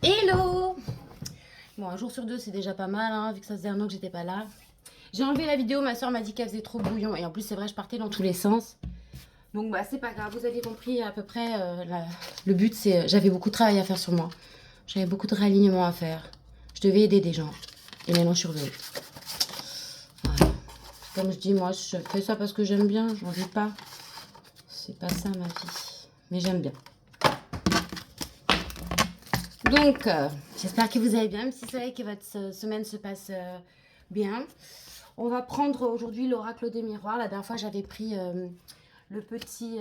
Hello! Bon, un jour sur deux, c'est déjà pas mal, hein, vu que ça faisait un an que j'étais pas là. J'ai enlevé la vidéo, ma soeur m'a dit qu'elle faisait trop bouillon. Et en plus, c'est vrai, je partais dans tous les sens. Donc, bah, c'est pas grave, vous avez compris à peu près. Le but, c'est. J'avais beaucoup de travail à faire sur moi. J'avais beaucoup de réalignement à faire. Je devais aider des gens. Et maintenant, je suis revenue. Voilà. Comme je dis, moi, je fais ça parce que j'aime bien. J'en vis pas. C'est pas ça ma vie. Mais j'aime bien. Donc, j'espère que vous allez bien, même si c'est vrai que votre semaine se passe bien. On va prendre aujourd'hui l'oracle des miroirs. La dernière fois, j'avais pris le petit,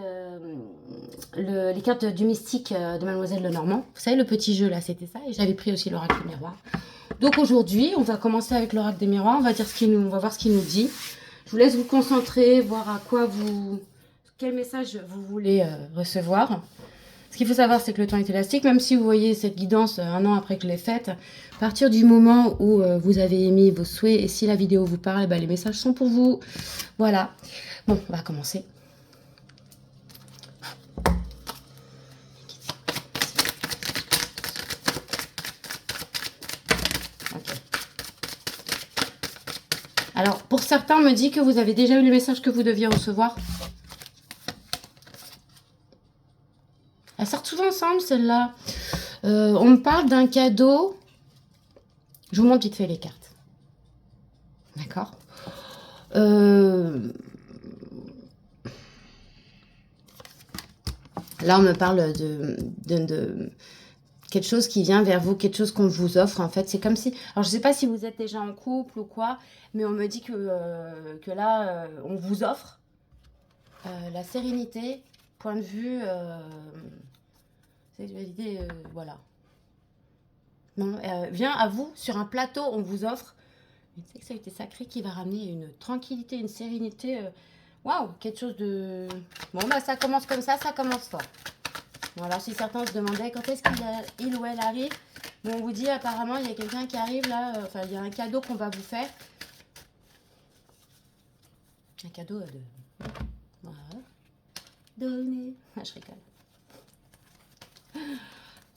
les cartes du mystique de Mademoiselle Lenormand. Vous savez, le petit jeu là, c'était ça. Et j'avais pris aussi l'oracle des miroirs. Donc aujourd'hui, on va commencer avec l'oracle des miroirs. On va dire on va voir ce qu'il nous dit. Je vous laisse vous concentrer, voir quel message vous voulez recevoir. Ce qu'il faut savoir, c'est que le temps est élastique. Même si vous voyez cette guidance un an après que je l'ai faite, à partir du moment où vous avez émis vos souhaits et si la vidéo vous parle, les messages sont pour vous. Voilà. Bon, on va commencer. Ok. Alors, pour certains, on me dit que vous avez déjà eu le message que vous deviez recevoir. Elles sortent souvent ensemble, celle-là. On me parle d'un cadeau. Je vous montre vite fait les cartes. D'accord. Là, on me parle de quelque chose qui vient vers vous, quelque chose qu'on vous offre. En fait, c'est comme si... Alors, je ne sais pas si vous êtes déjà en couple ou quoi, mais on me dit que là, on vous offre la sérénité, point de vue... sexualité, voilà. Non, vient à vous, sur un plateau, on vous offre une sexualité sacrée qui va ramener une tranquillité, une sérénité. Waouh, quelque chose de... Bon, bah ça commence comme ça commence fort. Bon, alors si certains se demandaient quand est-ce qu'il ou elle arrive, bon, on vous dit apparemment il y a quelqu'un qui arrive là, enfin il y a un cadeau qu'on va vous faire. Un cadeau de... Voilà. Donner. Ah, je rigole.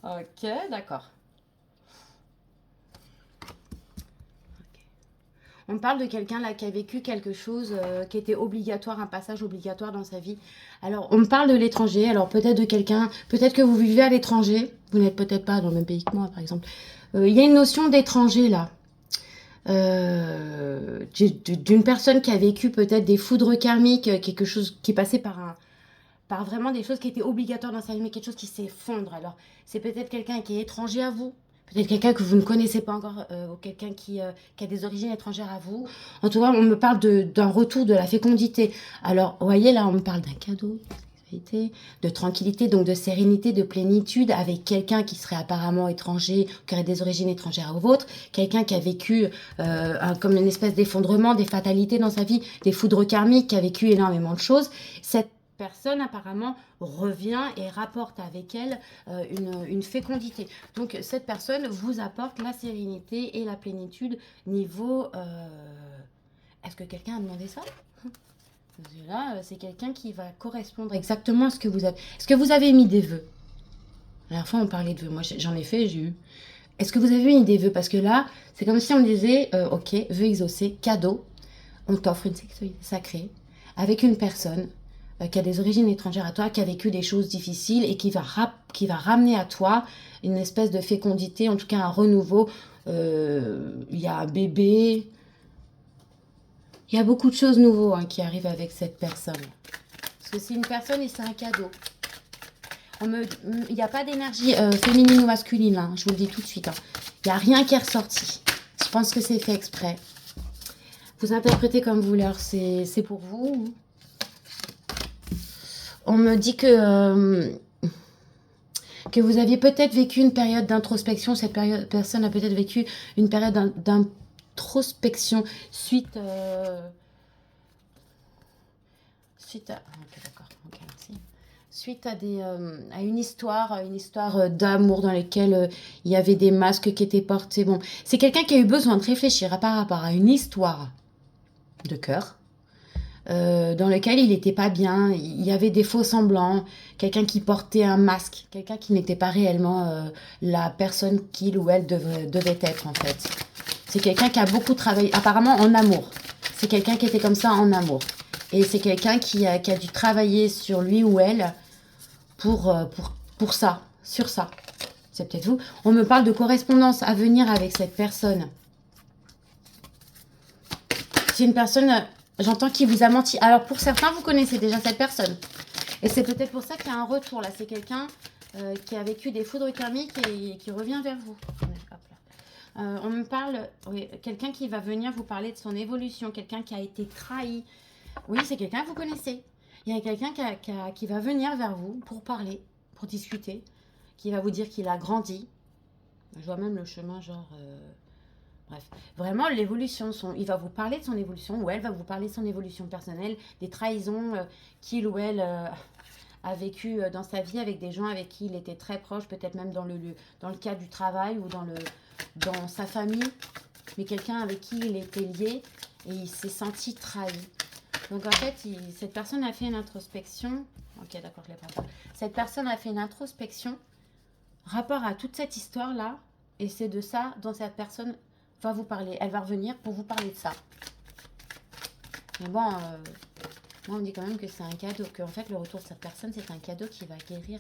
Ok, d'accord. On parle de quelqu'un là qui a vécu quelque chose qui était obligatoire, un passage obligatoire dans sa vie. Alors, on me parle de l'étranger. Alors, peut-être de quelqu'un, peut-être que vous vivez à l'étranger. Vous n'êtes peut-être pas dans le même pays que moi, par exemple. Il y a une notion d'étranger là. D'une personne qui a vécu peut-être des foudres karmiques, quelque chose qui est passé par vraiment des choses qui étaient obligatoires dans sa vie, mais quelque chose qui s'effondre. Alors, c'est peut-être quelqu'un qui est étranger à vous, peut-être quelqu'un que vous ne connaissez pas encore, ou quelqu'un qui a des origines étrangères à vous. En tout cas, on me parle d'un retour de la fécondité. Alors, vous voyez, là, on me parle d'un cadeau, de tranquillité, donc de sérénité, de plénitude, avec quelqu'un qui serait apparemment étranger, qui aurait des origines étrangères aux vôtres, quelqu'un qui a vécu comme une espèce d'effondrement, des fatalités dans sa vie, des foudres karmiques, qui a vécu énormément de choses. Cette personne apparemment revient et rapporte avec elle une fécondité. Donc cette personne vous apporte la sérénité et la plénitude niveau... Est-ce que quelqu'un a demandé ça? Là, c'est quelqu'un qui va correspondre exactement à ce que vous avez. Est-ce que vous avez émis des vœux? La dernière fois, on parlait de vœux. Moi, j'en ai fait, j'ai eu. Est-ce que vous avez émis des vœux? Parce que là, c'est comme si on me disait, ok, vœux exaucés, cadeau, on t'offre une sexualité sacrée avec une personne qui a des origines étrangères à toi, qui a vécu des choses difficiles et qui va ramener à toi une espèce de fécondité, en tout cas un renouveau. Il y a un bébé. Il y a beaucoup de choses nouvelles qui arrivent avec cette personne. Parce que c'est une personne et c'est un cadeau. Il n'y a pas d'énergie féminine ou masculine, hein, je vous le dis tout de suite. Hein. Il n'y a rien qui est ressorti. Je pense que c'est fait exprès. Vous interprétez comme vous voulez, c'est pour vous. On me dit que vous aviez peut-être vécu une période d'introspection. Cette personne a peut-être vécu une période d'introspection suite à... Ok, d'accord. Ok, merci. Suite à une histoire d'amour dans laquelle il y avait des masques qui étaient portés. Bon, c'est quelqu'un qui a eu besoin de réfléchir par rapport à une histoire de cœur. dans lequel il n'était pas bien, il y avait des faux semblants, quelqu'un qui portait un masque, quelqu'un qui n'était pas réellement la personne qu'il ou elle devait être en fait. C'est quelqu'un qui a beaucoup travaillé, apparemment en amour. C'est quelqu'un qui était comme ça en amour. Et c'est quelqu'un qui a dû travailler sur lui ou elle pour ça, sur ça. C'est peut-être vous. On me parle de correspondance à venir avec cette personne. C'est une personne, j'entends, qui vous a menti. Alors pour certains, vous connaissez déjà cette personne. Et c'est peut-être pour ça qu'il y a un retour là. C'est quelqu'un qui a vécu des foudres karmiques et qui revient vers vous. Hop là. On me parle, oui, quelqu'un qui va venir vous parler de son évolution, quelqu'un qui a été trahi. Oui, c'est quelqu'un que vous connaissez. Il y a quelqu'un qui va venir vers vous pour parler, pour discuter, qui va vous dire qu'il a grandi. Je vois même le chemin, genre... Bref, vraiment l'évolution, il va vous parler de son évolution, ou elle va vous parler de son évolution personnelle, des trahisons qu'il ou elle a vécu dans sa vie avec des gens avec qui il était très proche, peut-être même dans le cadre du travail ou dans sa famille, mais quelqu'un avec qui il était lié et il s'est senti trahi. Donc en fait, cette personne a fait une introspection. Ok, d'accord, je l'ai pas. Cette personne a fait une introspection rapport à toute cette histoire-là, et c'est de ça dont cette personne va vous parler. Elle va revenir pour vous parler de ça. Mais bon, moi on dit quand même que c'est un cadeau, qu'en fait le retour de cette personne, c'est un cadeau qui va guérir,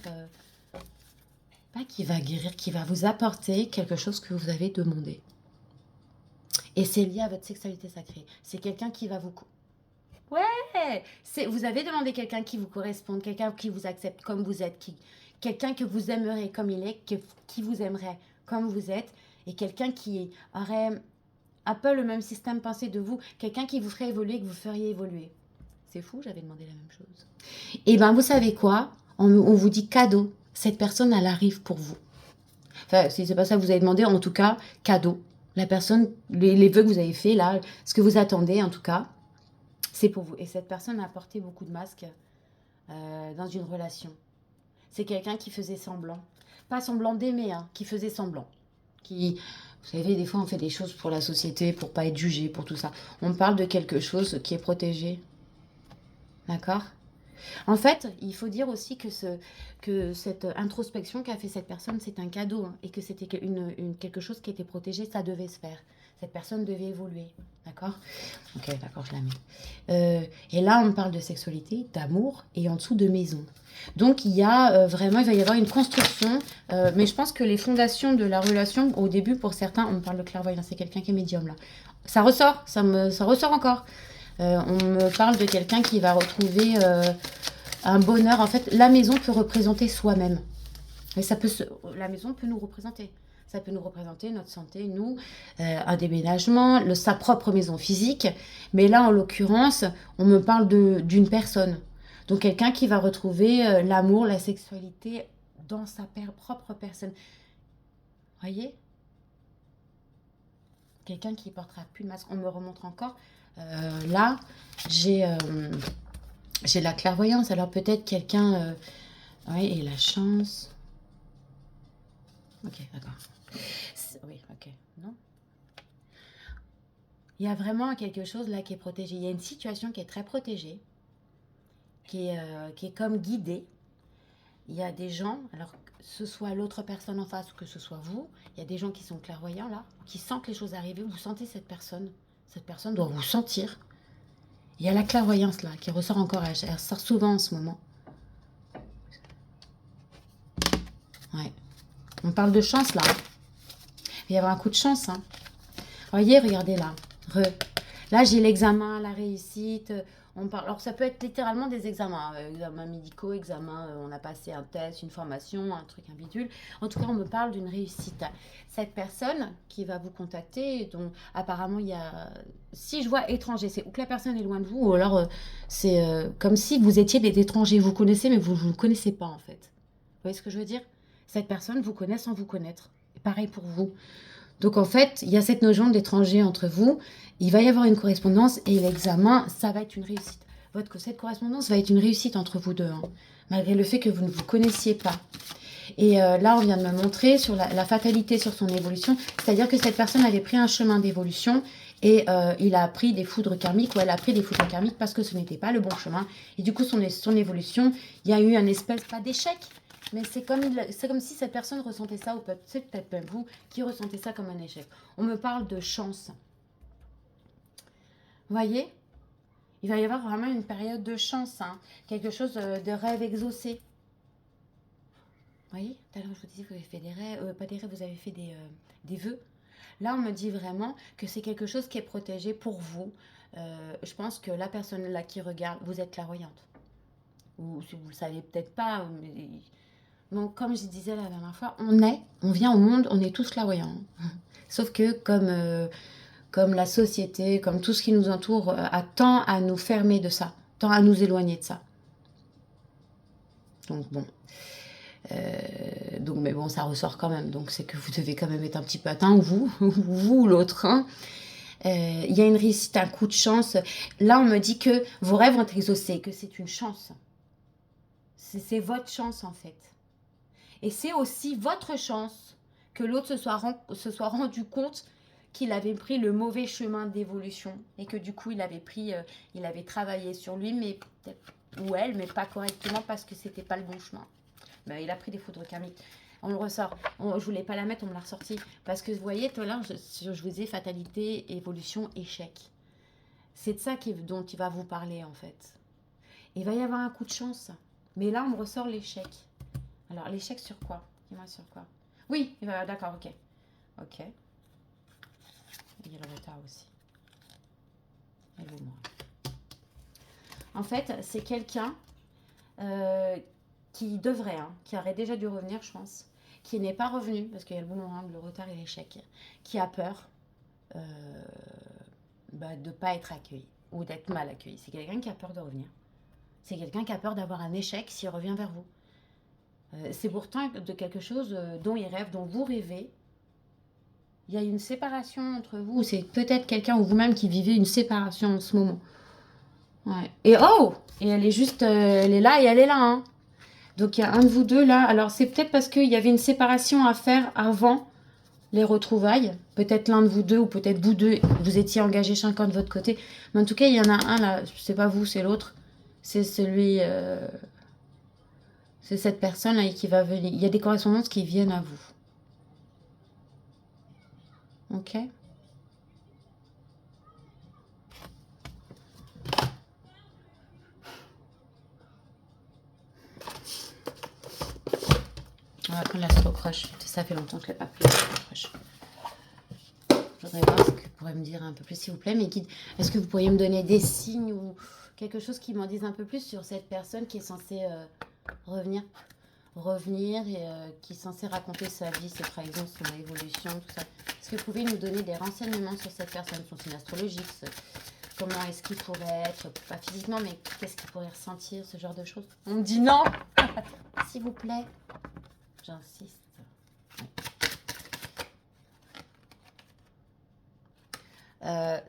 pas qui va guérir, qui va vous apporter quelque chose que vous avez demandé. Et c'est lié à votre sexualité sacrée. C'est quelqu'un qui va vous... Ouais, vous avez demandé quelqu'un qui vous corresponde, quelqu'un qui vous accepte comme vous êtes, quelqu'un que vous aimerez comme il est, qui vous aimerait comme vous êtes, et quelqu'un qui aurait un peu le même système pensé de vous, quelqu'un qui vous ferait évoluer, que vous feriez évoluer. C'est fou, j'avais demandé la même chose. Et bien, vous savez quoi? On vous dit cadeau. Cette personne, elle arrive pour vous. Enfin, si c'est pas ça que vous avez demandé, en tout cas, cadeau. La personne, les vœux que vous avez faits, là, ce que vous attendez, en tout cas, c'est pour vous. Et cette personne a porté beaucoup de masques dans une relation. C'est quelqu'un qui faisait semblant. Pas semblant d'aimer, hein, qui faisait semblant. Vous savez, des fois, on fait des choses pour la société, pour pas être jugé, pour tout ça. On parle de quelque chose qui est protégé. D'accord ? En fait, il faut dire aussi que cette introspection qu'a fait cette personne, c'est un cadeau, hein, et que c'était quelque chose qui était protégé, ça devait se faire. Cette personne devait évoluer. D'accord ? Ok, d'accord, je la mets. Et là, on parle de sexualité, d'amour, et en dessous de maison. Donc, il y a vraiment, il va y avoir une construction, mais je pense que les fondations de la relation, au début, pour certains, on me parle de clairvoyance, c'est quelqu'un qui est médium, là. Ça ressort, ça ressort encore. On me parle de quelqu'un qui va retrouver un bonheur. En fait, la maison peut représenter soi-même. Et la maison peut nous représenter. Ça peut nous représenter notre santé, nous, un déménagement, sa propre maison physique. Mais là, en l'occurrence, on me parle d'une personne. Donc, quelqu'un qui va retrouver l'amour, la sexualité dans sa propre personne. Voyez ? Quelqu'un qui portera plus de masque. On me remontre encore. Là, j'ai la clairvoyance. Alors, peut-être quelqu'un... oui, et la chance... Ok, d'accord. Oui, ok. Non. Il y a vraiment quelque chose là qui est protégé. Il y a une situation qui est très protégée, qui est comme guidée. Il y a des gens, alors que ce soit l'autre personne en face ou que ce soit vous, il y a des gens qui sont clairvoyants là, qui sentent les choses arriver. Vous sentez cette personne. Cette personne doit vous sentir. Il y a la clairvoyance là qui ressort encore. Elle ressort souvent en ce moment. Ouais. On parle de chance là. Il va y avoir un coup de chance. Hein. Voyez, regardez là. Là, j'ai l'examen, la réussite. On parle. Alors, ça peut être littéralement des examens. Examens médicaux, examens, on a passé un test, une formation, un truc, un bidule. En tout cas, on me parle d'une réussite. Cette personne qui va vous contacter, dont apparemment, il y a... Si je vois étranger, c'est ou que la personne est loin de vous, ou alors c'est comme si vous étiez des étrangers. Vous connaissez, mais vous ne connaissez pas, en fait. Vous voyez ce que je veux dire? Cette personne vous connaît sans vous connaître. Et pareil pour vous. Donc en fait, il y a cette notion d'étranger entre vous. Il va y avoir une correspondance et l'examen, ça va être une réussite. Cette correspondance va être une réussite entre vous deux, hein, malgré le fait que vous ne vous connaissiez pas. Et là, on vient de me montrer sur la fatalité, sur son évolution. C'est-à-dire que cette personne avait pris un chemin d'évolution Et il a pris des foudres karmiques, ou elle a pris des foudres karmiques parce que ce n'était pas le bon chemin. Et du coup, son évolution, il y a eu un espèce, pas d'échec, mais c'est comme si cette personne ressentait ça, ou c'est peut-être même vous qui ressentez ça comme un échec. On me parle de chance. Vous voyez? Il va y avoir vraiment une période de chance, hein. Quelque chose de rêve exaucé. Vous voyez? Tout à l'heure, je vous disais, vous avez fait des rêves, pas des rêves, vous avez fait des vœux. Là, on me dit vraiment que c'est quelque chose qui est protégé pour vous. Je pense que la personne là qui regarde, vous êtes clairvoyante. Ou si vous ne le savez peut-être pas. Mais... Donc, comme je disais la dernière fois, on vient au monde, on est tous clairvoyants. Sauf que comme la société, comme tout ce qui nous entoure, a tend à nous fermer de ça, tend à nous éloigner de ça. Donc bon. Donc, mais bon, ça ressort quand même. Donc, c'est que vous devez quand même être un petit peu atteint, ou vous ou l'autre. Hein. Il y a une réussite, un coup de chance. Là, on me dit que vos rêves vont être exaucés, que c'est une chance. C'est votre chance, en fait. Et c'est aussi votre chance que l'autre se soit rendu compte qu'il avait pris le mauvais chemin d'évolution et que du coup, il avait travaillé sur lui, mais peut-être, ou elle, mais pas correctement parce que c'était pas le bon chemin. Ben, il a pris des foudres karmiques. On le ressort. Je voulais pas la mettre, on me l'a ressorti. Parce que vous voyez, tout à l'heure, je vous disais fatalité, évolution, échec. C'est de ça dont il va vous parler, en fait. Il va y avoir un coup de chance. Mais là, on me ressort l'échec. Alors, l'échec sur quoi? Dis-moi sur quoi? Oui, d'accord, ok. Ok. Il y a le retard aussi. Et vous, moi. En fait, c'est quelqu'un qui devrait, qui aurait déjà dû revenir, je pense, qui n'est pas revenu, parce qu'il y a le boomerang, le retard et l'échec, qui a peur de ne pas être accueilli ou d'être mal accueilli. C'est quelqu'un qui a peur de revenir. C'est quelqu'un qui a peur d'avoir un échec s'il revient vers vous. C'est pourtant de quelque chose dont il rêve, dont vous rêvez. Il y a une séparation entre vous. C'est peut-être quelqu'un ou vous-même qui vivez une séparation en ce moment. Ouais. Et elle est juste, elle est là et elle est là. Hein. Donc il y a un de vous deux là. Alors c'est peut-être parce qu'il y avait une séparation à faire avant les retrouvailles. Peut-être l'un de vous deux ou peut-être vous deux, vous étiez engagés chacun de votre côté. Mais en tout cas, il y en a un là. C'est pas vous, c'est l'autre. C'est celui... c'est cette personne là qui va venir. Il y a des correspondances qui viennent à vous. Ok? On va prendre l'astro-croche. Ça fait longtemps que je ne l'ai pas pris, l'astro-croche. Je voudrais voir ce que vous pourriez me dire un peu plus, s'il vous plaît. Mes guides, est-ce que vous pourriez me donner des signes ou quelque chose qui m'en dise un peu plus sur cette personne qui est censée revenir et qui est censée raconter sa vie, ses trahisons, son évolution, tout ça. Est-ce que vous pouvez nous donner des renseignements sur cette personne, son signe astrologique, comment est-ce qu'il pourrait être, pas physiquement, mais qu'est-ce qu'il pourrait ressentir, ce genre de choses? On me dit non. S'il vous plaît. J'insiste.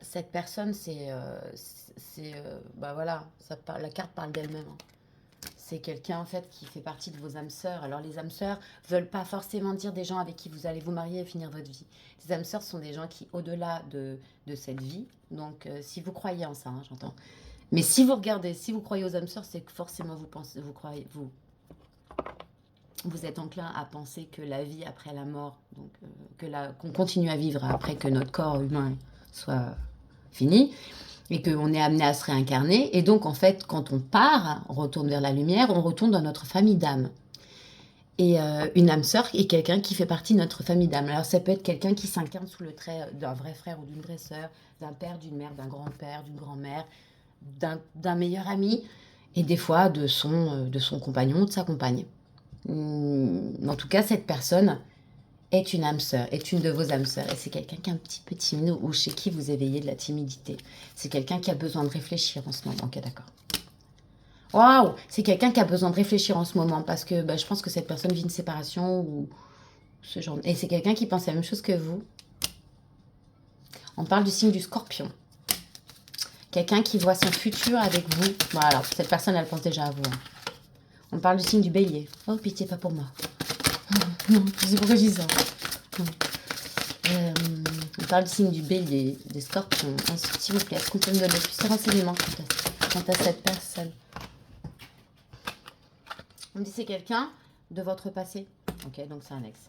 Cette personne, bah voilà, la carte parle d'elle-même. Hein. C'est quelqu'un en fait qui fait partie de vos âmes sœurs. Alors les âmes sœurs veulent pas forcément dire des gens avec qui vous allez vous marier et finir votre vie. Les âmes sœurs sont des gens qui, au-delà de cette vie, donc si vous croyez en ça, hein, j'entends. Mais si vous croyez aux âmes sœurs, c'est que forcément vous êtes enclin à penser que la vie après la mort, donc qu'on continue à vivre après que notre corps humain soit fini, et qu'on est amené à se réincarner. Et donc, en fait, quand on part, on retourne vers la lumière, on retourne dans notre famille d'âme. Et une âme sœur est quelqu'un qui fait partie de notre famille d'âme. Alors, ça peut être quelqu'un qui s'incarne sous le trait d'un vrai frère ou d'une vraie sœur, d'un père, d'une mère, d'un grand-père, d'une grand-mère, d'un meilleur ami, et des fois de son compagnon ou de sa compagne. En tout cas, cette personne est une âme sœur, est une de vos âmes sœurs. Et c'est quelqu'un qui est un petit peu timide ou chez qui vous éveillez de la timidité. C'est quelqu'un qui a besoin de réfléchir en ce moment. Ok, d'accord. Waouh! C'est quelqu'un qui a besoin de réfléchir en ce moment parce que je pense que cette personne vit une séparation ou ce genre. Et c'est quelqu'un qui pense la même chose que vous. On parle du signe du Scorpion. Quelqu'un qui voit son futur avec vous. Voilà, cette personne, elle pense déjà à vous. Hein. On parle du signe du Bélier. Oh, pitié, pas pour moi. Non, je sais pourquoi je dis ça. On parle du signe du bélier, des scorpions. Ensuite, s'il vous plaît, est-ce qu'on peut me donner plus de renseignements quant à cette personne? On me dit c'est quelqu'un de votre passé. Ok, donc c'est un ex.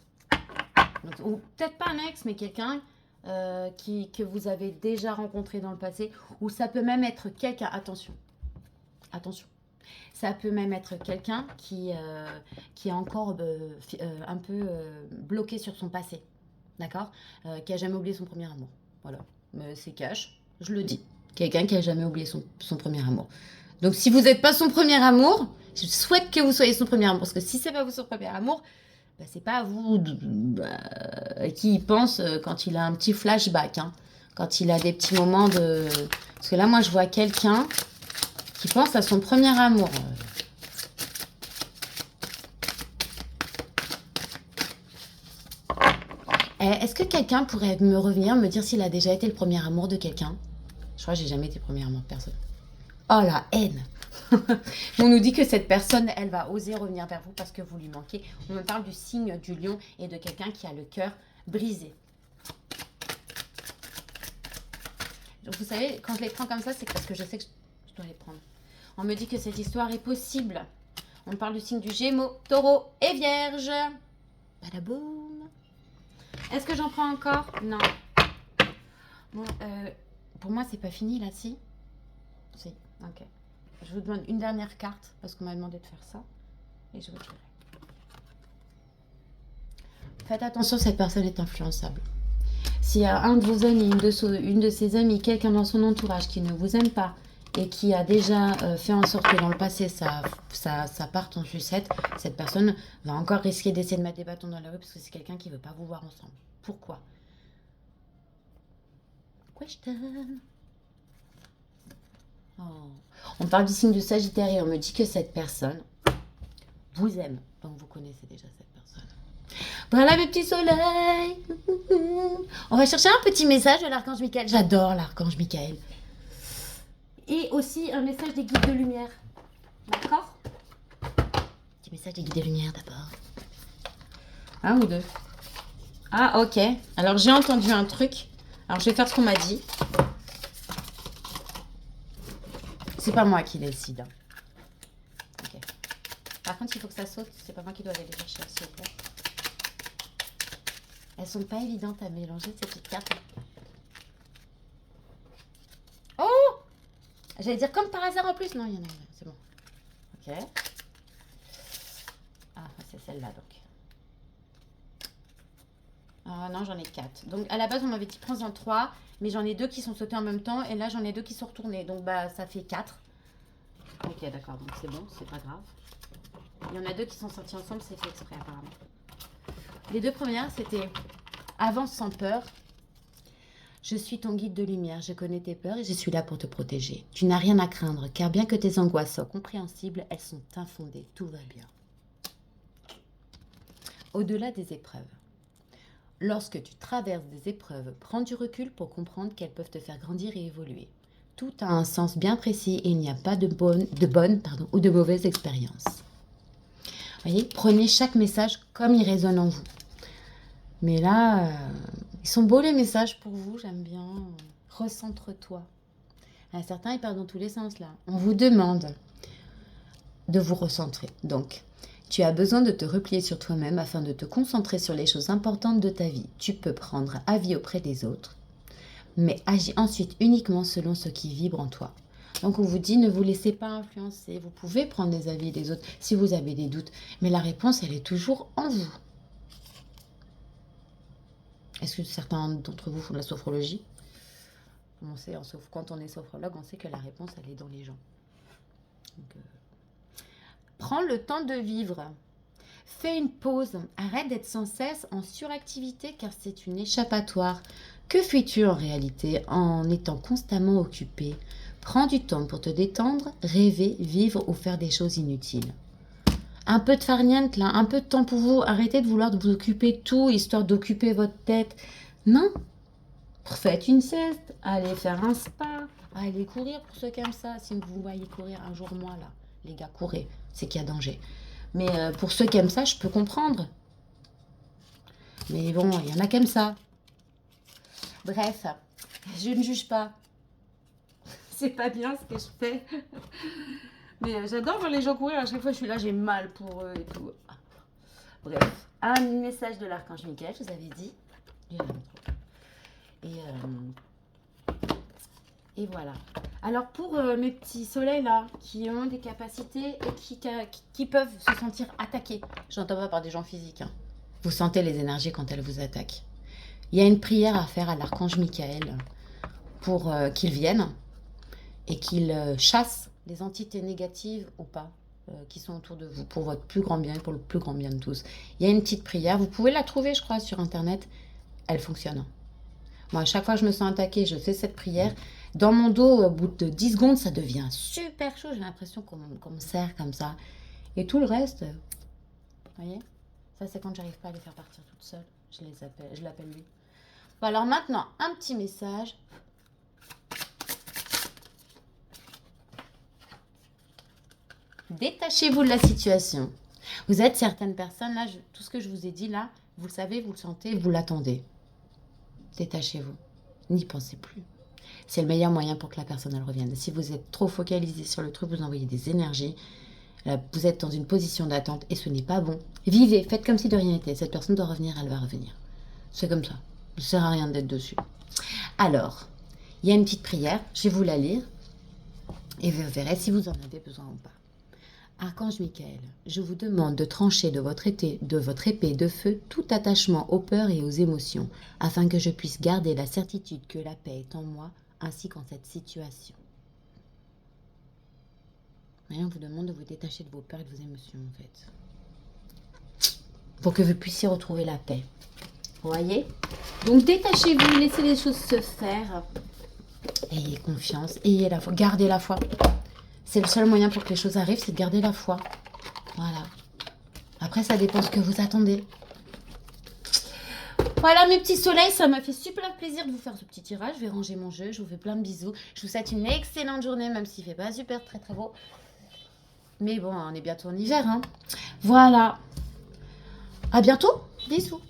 Donc, ou peut-être pas un ex, mais quelqu'un que vous avez déjà rencontré dans le passé. Ou ça peut même être quelqu'un, attention, attention. Ça peut même être quelqu'un qui est encore un peu bloqué sur son passé. D'accord, qui a jamais oublié son premier amour. Voilà, c'est cash, je le dis. Quelqu'un qui a jamais oublié son premier amour. Donc si vous n'êtes pas son premier amour, je souhaite que vous soyez son premier amour. Parce que si c'est pas vous son premier amour, bah, c'est pas à vous qui y pense quand il a un petit flashback. Hein, quand il a des petits moments de... Parce que là, moi, je vois quelqu'un qui pense à son premier amour. Est-ce que quelqu'un pourrait me revenir, me dire s'il a déjà été le premier amour de quelqu'un? Je crois que j'ai jamais été le premier amour de personne. Oh, la haine. On nous dit que cette personne, elle va oser revenir vers vous parce que vous lui manquez. On me parle du signe du lion et de quelqu'un qui a le cœur brisé. Donc, vous savez, quand je les prends comme ça, c'est parce que je sais que je dois les prendre. On me dit que cette histoire est possible. On me parle du signe du Gémeaux, Taureau et Vierge. Badaboum. Est-ce que j'en prends encore? Non. Bon, pour moi, c'est pas fini, là, si? Si, ok. Je vous demande une dernière carte, parce qu'on m'a demandé de faire ça. Et je vous dirai. Faites attention, cette personne est influençable. S'il y a un de vos amis, une de ses amies, quelqu'un dans son entourage qui ne vous aime pas, et qui a déjà fait en sorte que dans le passé, ça parte en sucette, cette personne va encore risquer d'essayer de mettre des bâtons dans la rue parce que c'est quelqu'un qui ne veut pas vous voir ensemble. Pourquoi? Question. Oh. On parle du signe du Sagittaire et on me dit que cette personne vous aime. Donc vous connaissez déjà cette personne. Voilà mes petits soleils. On va chercher un petit message de l'archange Michael. J'adore l'archange Michael. Et aussi un message des guides de lumière. D'accord? Petit message des guides de lumière d'abord. Un ou deux? Ah, ok. Alors, j'ai entendu un truc. Alors, je vais faire ce qu'on m'a dit. C'est pas moi qui décide. Ok. Par contre, il faut que ça saute. C'est pas moi qui dois aller les chercher, s'il vous plaît. Elles sont pas évidentes à mélanger, ces petites cartes. Oh! J'allais dire comme par hasard en plus. Non, il y en a une. C'est bon. Ok. Ah, c'est celle-là, donc. Ah non, j'en ai 4. Donc, à la base, on m'avait dit prends-en 3. Mais j'en ai 2 qui sont sautés en même temps. Et là, j'en ai 2 qui sont retournés. Donc, bah, ça fait 4. Ok, d'accord. Donc, c'est bon. C'est pas grave. Il y en a 2 qui sont sortis ensemble. C'est fait exprès, apparemment. Les 2 premières, c'était avance sans peur. Je suis ton guide de lumière, je connais tes peurs et je suis là pour te protéger. Tu n'as rien à craindre, car bien que tes angoisses soient compréhensibles, elles sont infondées, tout va bien. Au-delà des épreuves. Lorsque tu traverses des épreuves, prends du recul pour comprendre qu'elles peuvent te faire grandir et évoluer. Tout a un sens bien précis et il n'y a pas de bonne ou de mauvaise expérience. Voyez, prenez chaque message comme il résonne en vous. Mais là, ils sont beaux les messages pour vous, j'aime bien. Recentre-toi. Certains, ils partent dans tous les sens là. On vous demande de vous recentrer. Donc, tu as besoin de te replier sur toi-même afin de te concentrer sur les choses importantes de ta vie. Tu peux prendre avis auprès des autres, mais agis ensuite uniquement selon ce qui vibre en toi. Donc, on vous dit, ne vous laissez pas influencer. Vous pouvez prendre des avis des autres si vous avez des doutes, mais la réponse, elle est toujours en vous. Est-ce que certains d'entre vous font de la sophrologie? On sait, quand on est sophrologue, on sait que la réponse, elle est dans les gens. Donc, prends le temps de vivre. Fais une pause. Arrête d'être sans cesse en suractivité car c'est une échappatoire. Que fais-tu en réalité en étant constamment occupé? Prends du temps pour te détendre, rêver, vivre ou faire des choses inutiles. Un peu de farniente là, un peu de temps pour vous. Arrêtez de vouloir vous occuper de tout, histoire d'occuper votre tête. Non. Faites une sieste, allez faire un spa, allez courir pour ceux qui aiment ça. Si vous voyez courir un jour moi là, les gars, courez, c'est qu'il y a danger. Mais pour ceux qui aiment ça, je peux comprendre. Mais bon, il y en a qui aiment ça. Bref, je ne juge pas. C'est pas bien ce que je fais. Mais j'adore voir les gens courir. À chaque fois, je suis là, j'ai mal pour eux et tout. Bref, un message de l'archange Michael, je vous avais dit. Et voilà. Alors pour mes petits soleils là, qui ont des capacités et qui peuvent se sentir attaqués. J'entends pas par des gens physiques. Hein. Vous sentez les énergies quand elles vous attaquent. Il y a une prière à faire à l'archange Michael pour qu'il vienne et qu'il chasse les entités négatives ou pas qui sont autour de vous pour votre plus grand bien et pour le plus grand bien de tous. Il y a une petite prière, vous pouvez la trouver je crois sur internet, elle fonctionne. Moi à chaque fois que je me sens attaquée, je fais cette prière. Dans mon dos, au bout de 10 secondes, ça devient super chaud, j'ai l'impression qu'on me serre comme ça. Et tout le reste, vous voyez, ça c'est quand j'arrive pas à les faire partir toute seule, je l'appelle lui. Bon, alors maintenant, un petit message. Détachez-vous de la situation. Vous êtes certaines personnes, là, tout ce que je vous ai dit là, vous le savez, vous le sentez, vous l'attendez. Détachez-vous. N'y pensez plus. C'est le meilleur moyen pour que la personne elle revienne. Si vous êtes trop focalisé sur le truc, vous envoyez des énergies, vous êtes dans une position d'attente et ce n'est pas bon. Vivez, faites comme si de rien n'était. Cette personne doit revenir, elle va revenir. C'est comme ça. Ça ne sert à rien d'être dessus. Alors, il y a une petite prière, je vais vous la lire et vous verrez si vous en avez besoin ou pas. Archange Michael, je vous demande de trancher de votre épée de feu tout attachement aux peurs et aux émotions, afin que je puisse garder la certitude que la paix est en moi, ainsi qu'en cette situation. Et on vous demande de vous détacher de vos peurs et de vos émotions, en fait. Pour que vous puissiez retrouver la paix. Vous voyez? Donc détachez-vous, laissez les choses se faire. Ayez confiance, ayez la foi, gardez la foi. C'est le seul moyen pour que les choses arrivent, c'est de garder la foi. Voilà. Après, ça dépend ce que vous attendez. Voilà mes petits soleils, ça m'a fait super plaisir de vous faire ce petit tirage. Je vais ranger mon jeu, je vous fais plein de bisous. Je vous souhaite une excellente journée, même s'il ne fait pas super très très beau. Mais bon, on est bientôt en hiver. Hein. Voilà. À bientôt. Bisous.